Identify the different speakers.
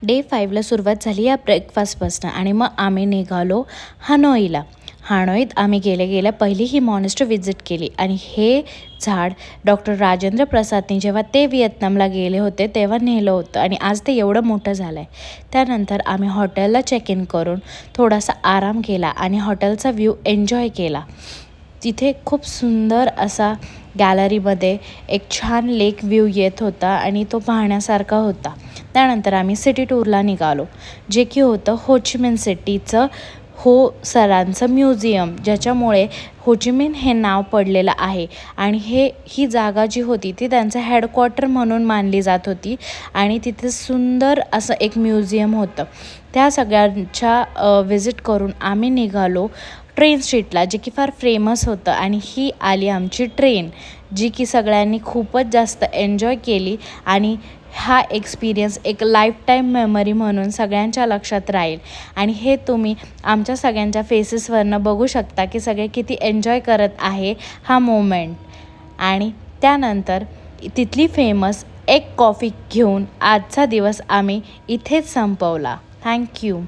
Speaker 1: Day 5ला सुरुवात झाली या ब्रेकफास्टपासून आणि मग आम्ही निघालो हनोईला. हनोईत आम्ही गेल्या पहिली ही मॉनेस्ट्री व्हिजिट केली आणि हे झाड डॉक्टर राजेंद्र प्रसादनी जेव्हा ते व्हिएतनामला गेले होते तेव्हा नेलं होतं आणि आज ते एवढं मोठं झालं आहे. त्यानंतर आम्ही हॉटेलला चेक इन करून थोडासा आराम केला आणि हॉटेलचा व्ह्यू एन्जॉय केला. तिथे खूप सुंदर असा गॅलरीमध्ये एक छान लेक व्ह्यू येत होता आणि तो पाहण्यासारखा होता. त्यानंतर आम्ही सिटी टूरला निघालो, जे की होतं होचिमिन सिटीचं सरांचं म्युझियम, ज्याच्यामुळे होचिमिन हे नाव पडलेलं आहे आणि ही जागा जी होती ती त्यांचं हेडक्वार्टर म्हणून मानली जात होती आणि तिथे सुंदर असं एक म्युझियम होतं. त्या सगळ्यांच्या व्हिजिट करून आम्ही निघालो ट्रेन स्ट्रीटला, जे की फार फेमस होतं आणि ही आली आमची ट्रेन, जी की सगळ्यांनी खूपच जास्त एन्जॉय केली आणि हा एक्सपिरियन्स एक लाईफटाईम मेमरी म्हणून सगळ्यांच्या लक्षात राहील. आणि हे तुम्ही आमच्या सगळ्यांच्या फेसेसवरनं बघू शकता की सगळे किती एन्जॉय करत आहे हा मोमेंट. आणि त्यानंतर तिथली फेमस एक कॉफी घेऊन आजचा दिवस आम्ही इथेच संपवला. थँक्यू.